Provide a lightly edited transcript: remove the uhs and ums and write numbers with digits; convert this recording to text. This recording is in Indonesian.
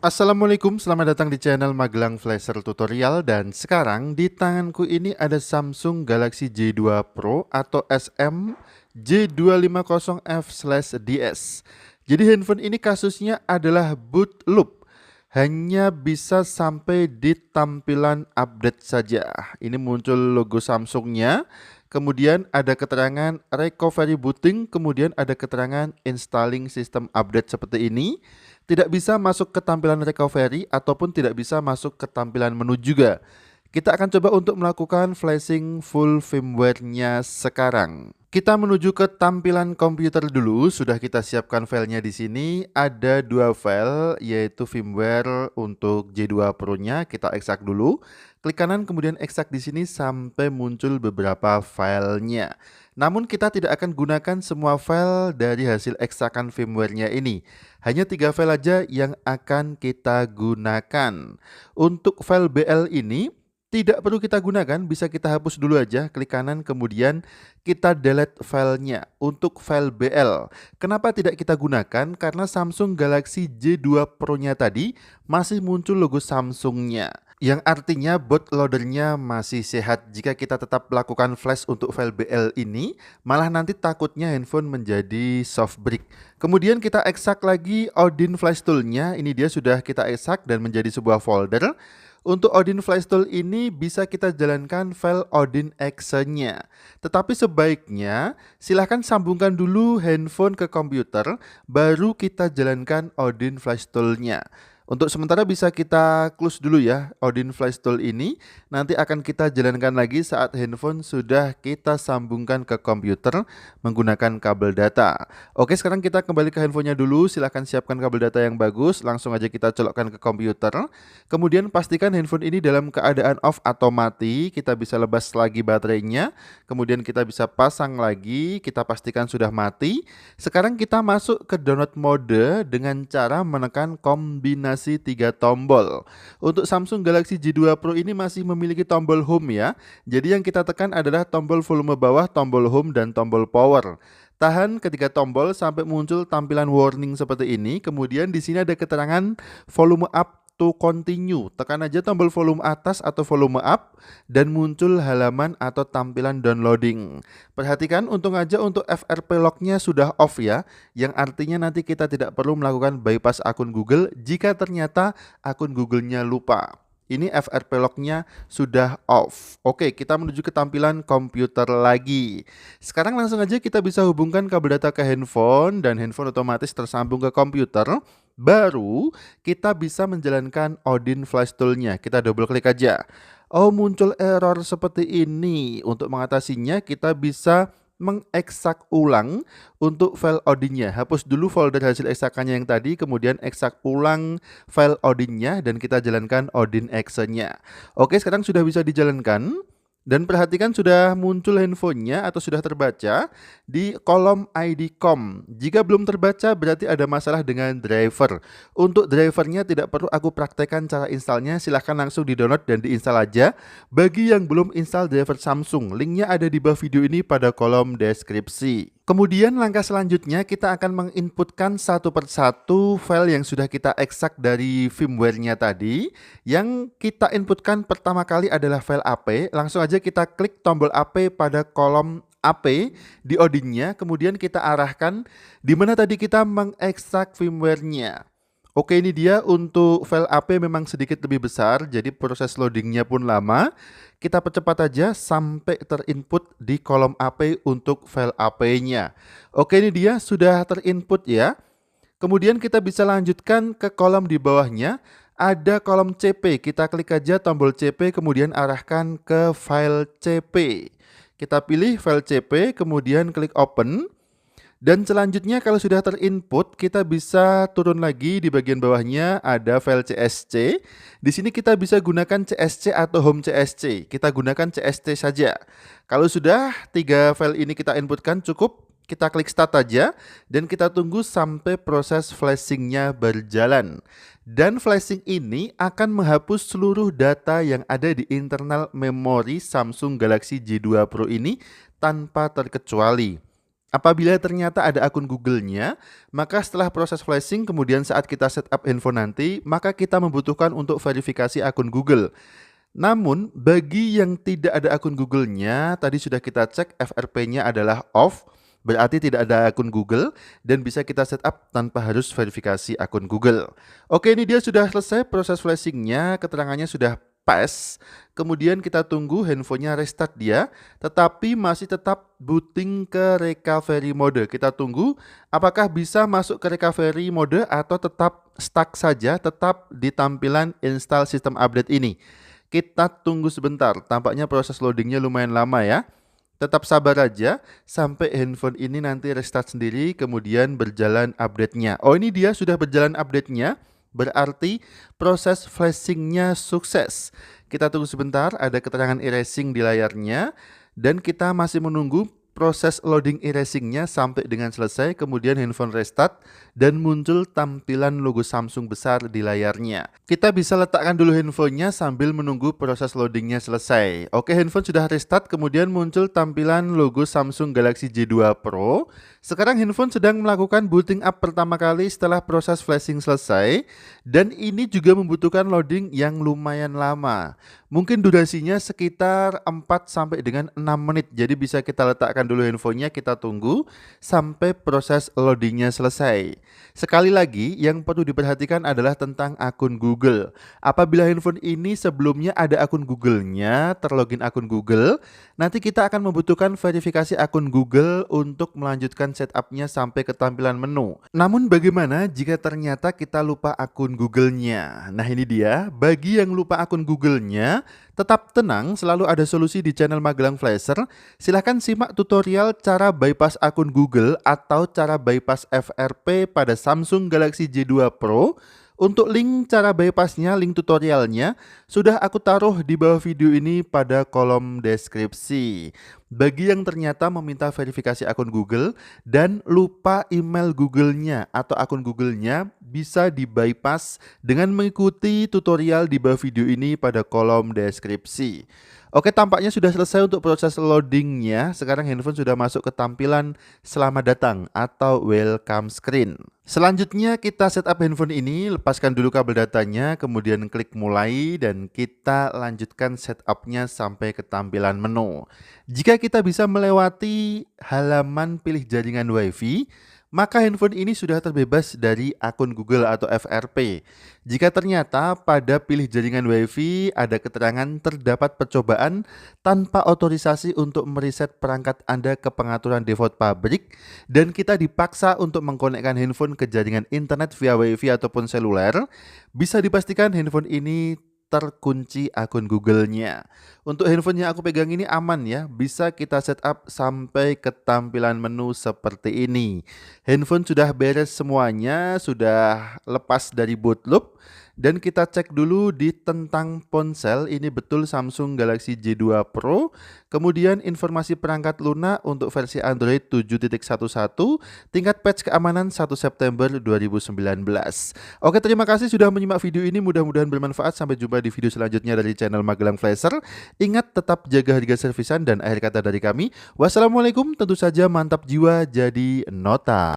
Assalamualaikum, selamat datang di channel Magelang Flasher Tutorial. Dan sekarang di tanganku ini ada Samsung Galaxy J2 Pro atau SM J250F/DS. Jadi handphone ini kasusnya adalah boot loop, hanya bisa sampai di tampilan update saja. Ini muncul logo Samsungnya, kemudian ada keterangan recovery booting, kemudian ada keterangan installing system update seperti ini. Tidak bisa masuk ke tampilan recovery ataupun tidak bisa masuk ke tampilan menu juga. Kita akan coba untuk melakukan flashing full firmware-nya sekarang. Kita menuju ke tampilan komputer dulu. Sudah kita siapkan filenya di sini. Ada dua file, yaitu firmware untuk J2 Pro-nya. Kita ekstrak dulu. Klik kanan kemudian ekstrak di sini sampai muncul beberapa filenya. Namun kita tidak akan gunakan semua file dari hasil ekstrakan firmware-nya ini. Hanya 3 file aja yang akan kita gunakan. Untuk file BL ini tidak perlu kita gunakan, bisa kita hapus dulu aja, klik kanan kemudian kita delete filenya. Untuk file BL, kenapa tidak kita gunakan? Karena Samsung Galaxy J2 Pro-nya tadi masih muncul logo Samsungnya, yang artinya bootloadernya masih sehat. Jika kita tetap melakukan flash untuk file BL ini, malah nanti takutnya handphone menjadi soft brick. Kemudian kita ekstrak lagi Odin Flash Tool-nya. Ini dia sudah kita ekstrak dan menjadi sebuah folder. Untuk Odin Flash Tool ini bisa kita jalankan file Odin Exe-nya. Tetapi sebaiknya silahkan sambungkan dulu handphone ke komputer, baru kita jalankan Odin Flash Tool-nya. Untuk sementara bisa kita close dulu ya Odin Flash Tool ini. Nanti akan kita jalankan lagi saat handphone sudah kita sambungkan ke komputer menggunakan kabel data. Oke, sekarang kita kembali ke handphonenya dulu. Silahkan siapkan kabel data yang bagus. Langsung aja kita colokkan ke komputer. Kemudian pastikan handphone ini dalam keadaan off atau mati. Kita bisa lepas lagi baterainya. Kemudian kita bisa pasang lagi. Kita pastikan sudah mati. Sekarang kita masuk ke download mode dengan cara menekan kombinasi 3 tombol. Untuk Samsung Galaxy J2 Pro ini masih memiliki tombol home ya. Jadi yang kita tekan adalah tombol volume bawah, tombol home, dan tombol power. Tahan ketiga tombol sampai muncul tampilan warning seperti ini. Kemudian di sini ada keterangan volume up to continue. Tekan aja tombol volume atas atau volume up dan muncul halaman atau tampilan downloading. Perhatikan untung aja untuk FRP lock-nya sudah off ya, yang artinya nanti kita tidak perlu melakukan bypass akun Google jika ternyata akun Google-nya lupa. Ini FRP lock-nya sudah off. Oke, kita menuju ke tampilan komputer lagi. Sekarang langsung aja kita bisa hubungkan kabel data ke handphone dan handphone otomatis tersambung ke komputer. Baru kita bisa menjalankan Odin Flash Tool-nya. Kita double klik aja. Oh, muncul error seperti ini. Untuk mengatasinya kita bisa mengekstrak ulang untuk file Odin-nya. Hapus dulu folder hasil ekstrakannya yang tadi, kemudian ekstrak ulang file Odin-nya dan kita jalankan Odin Exe-nya. Oke, sekarang sudah bisa dijalankan. Dan perhatikan sudah muncul handphonenya atau sudah terbaca di kolom ID COM. Jika belum terbaca berarti ada masalah dengan driver. Untuk drivernya tidak perlu aku praktekkan cara installnya, silahkan langsung di-download dan diinstal aja. Bagi yang belum install driver Samsung, linknya ada di bawah video ini pada kolom deskripsi. Kemudian langkah selanjutnya kita akan menginputkan satu persatu file yang sudah kita ekstrak dari firmware-nya tadi. Yang kita inputkan pertama kali adalah file AP. Langsung aja kita klik tombol AP pada kolom AP di Odin-nya. Kemudian kita arahkan di mana tadi kita mengekstrak firmware-nya. Oke, ini dia. Untuk file AP memang sedikit lebih besar, jadi proses loadingnya pun lama. Kita percepat aja sampai terinput di kolom AP untuk file AP-nya. Oke, ini dia sudah terinput ya. Kemudian kita bisa lanjutkan ke kolom di bawahnya. Ada kolom CP, kita klik aja tombol CP kemudian arahkan ke file CP. Kita pilih file CP kemudian klik open. Dan selanjutnya kalau sudah terinput, kita bisa turun lagi di bagian bawahnya ada file CSC. Di sini kita bisa gunakan CSC atau home CSC. Kita gunakan CSC saja. Kalau sudah 3 file ini kita inputkan cukup, kita klik start aja dan kita tunggu sampai proses flashingnya berjalan. Dan flashing ini akan menghapus seluruh data yang ada di internal memori Samsung Galaxy J2 Pro ini tanpa terkecuali. Apabila ternyata ada akun Google-nya, maka setelah proses flashing kemudian saat kita setup handphone nanti, maka kita membutuhkan untuk verifikasi akun Google. Namun, bagi yang tidak ada akun Google-nya, tadi sudah kita cek FRP-nya adalah off, berarti tidak ada akun Google dan bisa kita setup tanpa harus verifikasi akun Google. Oke, ini dia sudah selesai proses flashing-nya, keterangannya sudah pas. Kemudian kita tunggu handphonenya restart dia, tetapi masih tetap booting ke recovery mode. Kita tunggu apakah bisa masuk ke recovery mode atau tetap stuck saja, tetap di tampilan install system update ini. Kita tunggu sebentar, tampaknya proses loadingnya lumayan lama ya. Tetap sabar aja sampai handphone ini nanti restart sendiri kemudian berjalan update-nya. Oh, ini dia sudah berjalan update-nya, berarti proses flashing-nya sukses. Kita tunggu sebentar, ada keterangan erasing di layarnya dan kita masih menunggu proses loading erasing-nya sampai dengan selesai, kemudian handphone restart dan muncul tampilan logo Samsung besar di layarnya. Kita bisa letakkan dulu handphonenya sambil menunggu proses loadingnya selesai. Oke, handphone sudah restart, kemudian muncul tampilan logo Samsung Galaxy J2 Pro. Sekarang handphone sedang melakukan booting up pertama kali setelah proses flashing selesai dan ini juga membutuhkan loading yang lumayan lama. Mungkin durasinya sekitar 4 sampai dengan 6 menit. Jadi bisa kita letakkan dulu handphonenya, kita tunggu sampai proses loadingnya selesai. Sekali lagi, yang perlu diperhatikan adalah tentang akun Google. Apabila handphone ini sebelumnya ada akun Google-nya, terlogin akun Google, nanti kita akan membutuhkan verifikasi akun Google untuk melanjutkan setupnya sampai ke tampilan menu. Namun bagaimana jika ternyata kita lupa akun Google-nya? Nah ini dia, bagi yang lupa akun Google-nya, tetap tenang, selalu ada solusi di channel Magelang Flasher. Silahkan simak tutorial cara bypass akun Google atau cara bypass FRP pada Samsung Galaxy J2 Pro. Untuk link cara bypassnya, link tutorialnya sudah aku taruh di bawah video ini pada kolom deskripsi. Bagi yang ternyata meminta verifikasi akun Google dan lupa email Google-nya atau akun Google-nya, bisa di bypass dengan mengikuti tutorial di bawah video ini pada kolom deskripsi. Oke, tampaknya sudah selesai untuk proses loadingnya. Sekarang handphone sudah masuk ke tampilan selamat datang atau welcome screen. Selanjutnya kita setup handphone ini, lepaskan dulu kabel datanya, kemudian klik mulai dan kita lanjutkan setupnya sampai ke tampilan menu. Jika kita bisa melewati halaman pilih jaringan WiFi, maka handphone ini sudah terbebas dari akun Google atau FRP. Jika ternyata pada pilih jaringan WiFi ada keterangan terdapat percobaan tanpa otorisasi untuk mereset perangkat Anda ke pengaturan default pabrik dan kita dipaksa untuk mengkonekkan handphone ke jaringan internet via WiFi ataupun seluler, bisa dipastikan handphone ini terkunci akun Google-nya. Untuk handphone yang aku pegang ini aman ya, bisa kita setup sampai ke tampilan menu seperti ini. Handphone sudah beres semuanya, sudah lepas dari boot loop. Dan kita cek dulu di tentang ponsel, ini betul Samsung Galaxy J2 Pro. Kemudian informasi perangkat lunak untuk versi Android 7.11, tingkat patch keamanan 1 September 2019. Oke, terima kasih sudah menyimak video ini, mudah-mudahan bermanfaat. Sampai jumpa di video selanjutnya dari channel Magelang Flasher. Ingat tetap jaga harga servisan dan akhir kata dari kami. Wassalamualaikum, tentu saja mantap jiwa jadi nota.